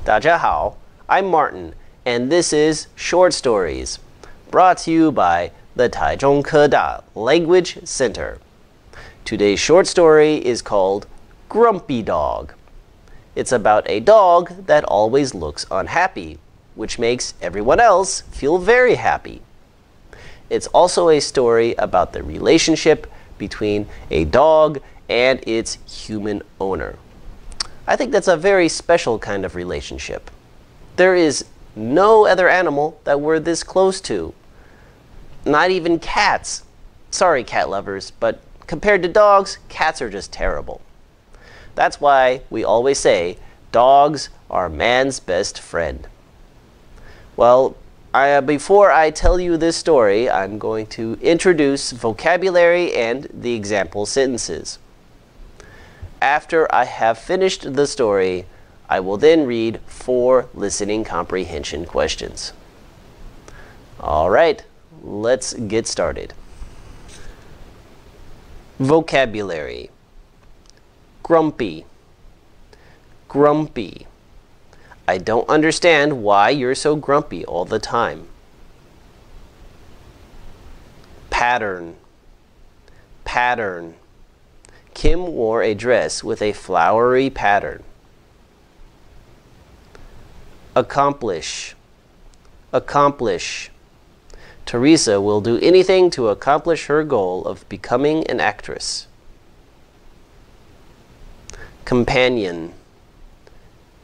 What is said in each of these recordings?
大家好, I'm Martin, and this is Short Stories, brought to you by the Taichung Keda Language Center. Today's short story is called Grumpy Dog. It's about a dog that always looks unhappy, which makes everyone else feel very happy. It's also a story about the relationship between a dog and its human owner. I think that's a very special kind of relationship. There is no other animal that we're this close to. Not even cats. Sorry, cat lovers, but compared to dogs, cats are just terrible. That's why we always say dogs are man's best friend. Well, before I tell you this story, I'm going to introduce vocabulary and the example sentences. After I have finished the story, I will then read 4 listening comprehension questions. All right, let's get started. Vocabulary. Grumpy. Grumpy. I don't understand why you're so grumpy all the time. Pattern. Pattern. Kim wore a dress with a flowery pattern. Accomplish. Accomplish. Teresa will do anything to accomplish her goal of becoming an actress. Companion.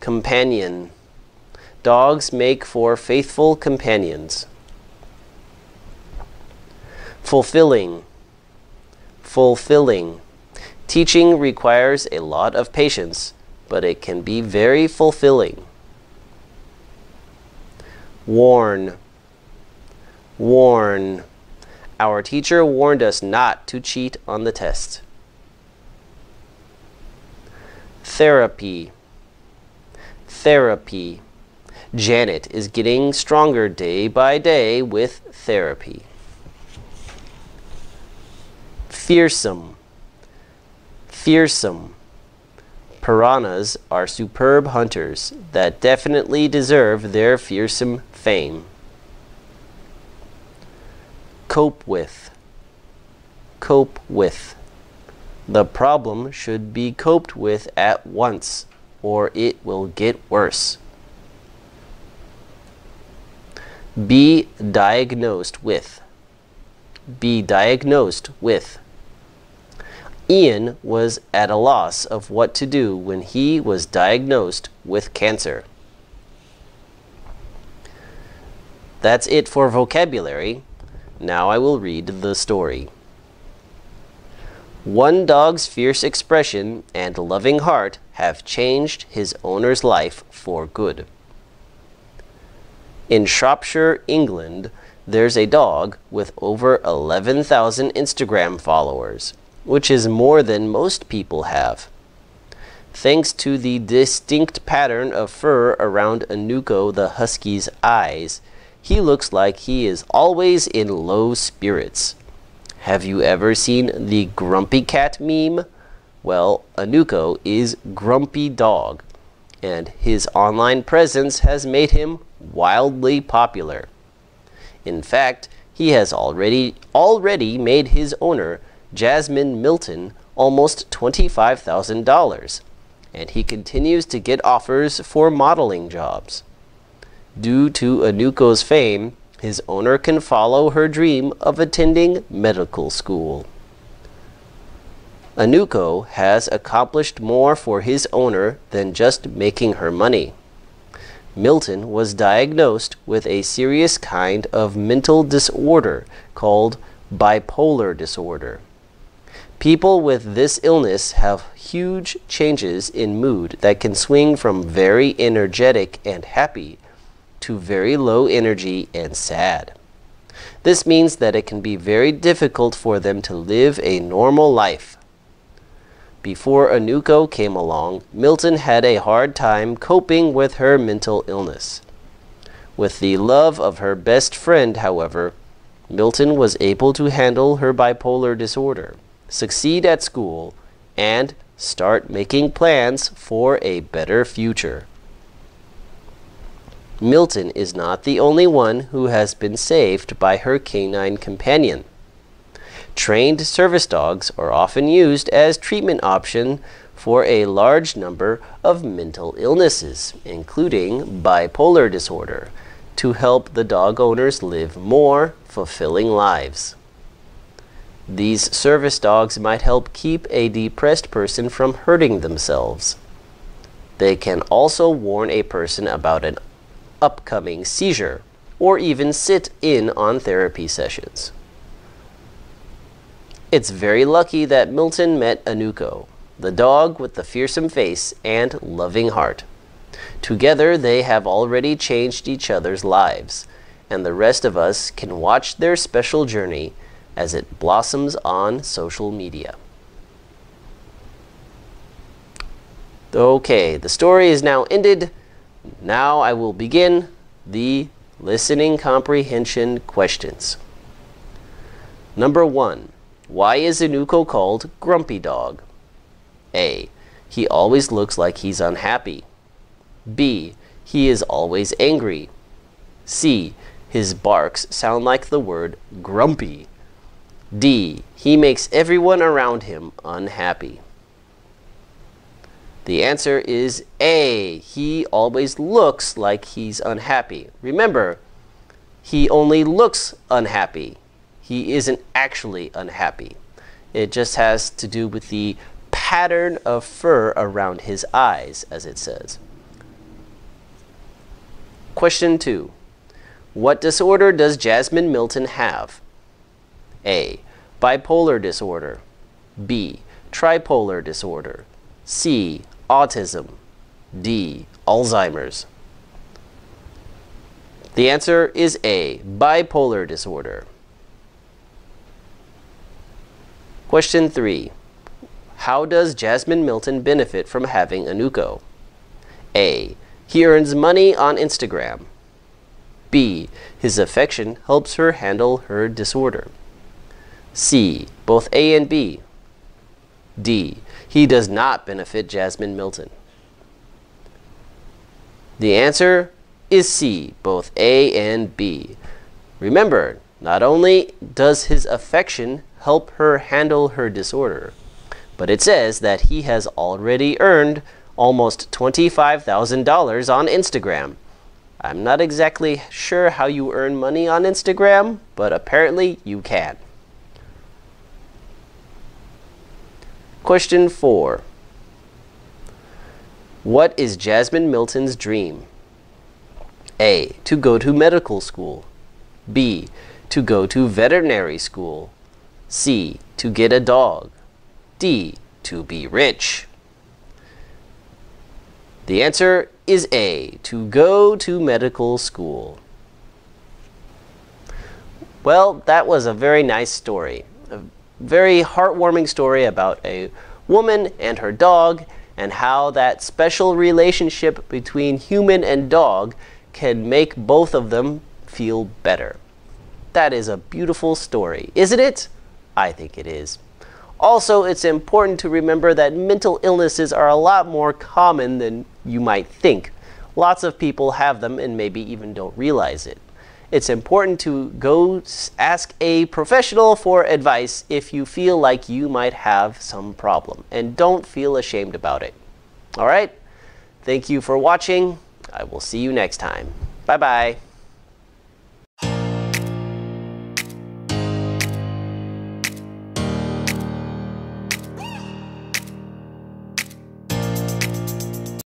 Companion. Dogs make for faithful companions. Fulfilling. Fulfilling. Teaching requires a lot of patience, but it can be very fulfilling. Warn. Warn. Our teacher warned us not to cheat on the test. Therapy. Therapy. Janet is getting stronger day by day with therapy. Fearsome. Fearsome. Piranhas are superb hunters that definitely deserve their fearsome fame. Cope with. Cope with. The problem should be coped with at once, or it will get worse. Be diagnosed with. Be diagnosed with. Ian was at a loss of what to do when he was diagnosed with cancer. That's it for vocabulary. Now I will read the story. One dog's fierce expression and loving heart have changed his owner's life for good. In Shropshire, England, there's a dog with over 11,000 Instagram followers, which is more than most people have. Thanks to the distinct pattern of fur around Anuko the husky's eyes, he looks like he is always in low spirits. Have you ever seen the Grumpy Cat meme? Well, Anuko is Grumpy Dog, and his online presence has made him wildly popular. In fact, he has already made his owner, Jasmine Milton, almost $25,000, and he continues to get offers for modeling jobs. Due to Anuko's fame, his owner can follow her dream of attending medical school. Anuko has accomplished more for his owner than just making her money. Milton was diagnosed with a serious kind of mental disorder called bipolar disorder. People with this illness have huge changes in mood that can swing from very energetic and happy to very low energy and sad. This means that it can be very difficult for them to live a normal life. Before Anuko came along, Milton had a hard time coping with her mental illness. With the love of her best friend, however, Milton was able to handle her bipolar disorder, succeed at school, and start making plans for a better future. Milton is not the only one who has been saved by her canine companion. Trained service dogs are often used as treatment option for a large number of mental illnesses, including bipolar disorder, to help the dog owners live more fulfilling lives. These service dogs might help keep a depressed person from hurting themselves. They can also warn a person about an upcoming seizure, or even sit in on therapy sessions. It's very lucky that Milton met Anuko, the dog with the fearsome face and loving heart. Together, they have already changed each other's lives, and the rest of us can watch their special journey as it blossoms on social media. Okay, the story is now ended. Now I will begin the listening comprehension questions. Number 1. Why is Anuko called Grumpy Dog? A. He always looks like he's unhappy. B. He is always angry. C. His barks sound like the word grumpy. D. He makes everyone around him unhappy. The answer is A. He always looks like he's unhappy. Remember, he only looks unhappy. He isn't actually unhappy. It just has to do with the pattern of fur around his eyes, as it says. Question 2. What disorder does Jasmine Milton have? A. Bipolar disorder. B. Tripolar disorder. C. Autism. D. Alzheimer's. The answer is A. Bipolar disorder. Question 3. How does Jasmine Milton benefit from having Anuko? A. He earns money on Instagram. B. His affection helps her handle her disorder. C. Both A and B. D. He does not benefit Jasmine Milton. The answer is C. Both A and B. Remember, not only does his affection help her handle her disorder, but it says that he has already earned almost $25,000 on Instagram. I'm not exactly sure how you earn money on Instagram, but apparently you can. Question 4. What is Jasmine Milton's dream? A. To go to medical school. B. To go to veterinary school. C. To get a dog. D. To be rich. The answer is A. To go to medical school. Well, that was a very nice story. A very heartwarming story about a woman and her dog, and how that special relationship between human and dog can make both of them feel better. That is a beautiful story, isn't it? I think it is. Also, it's important to remember that mental illnesses are a lot more common than you might think. Lots of people have them and maybe even don't realize it. It's important to go ask a professional for advice if you feel like you might have some problem, and don't feel ashamed about it. All right? Thank you for watching. I will see you next time. Bye-bye.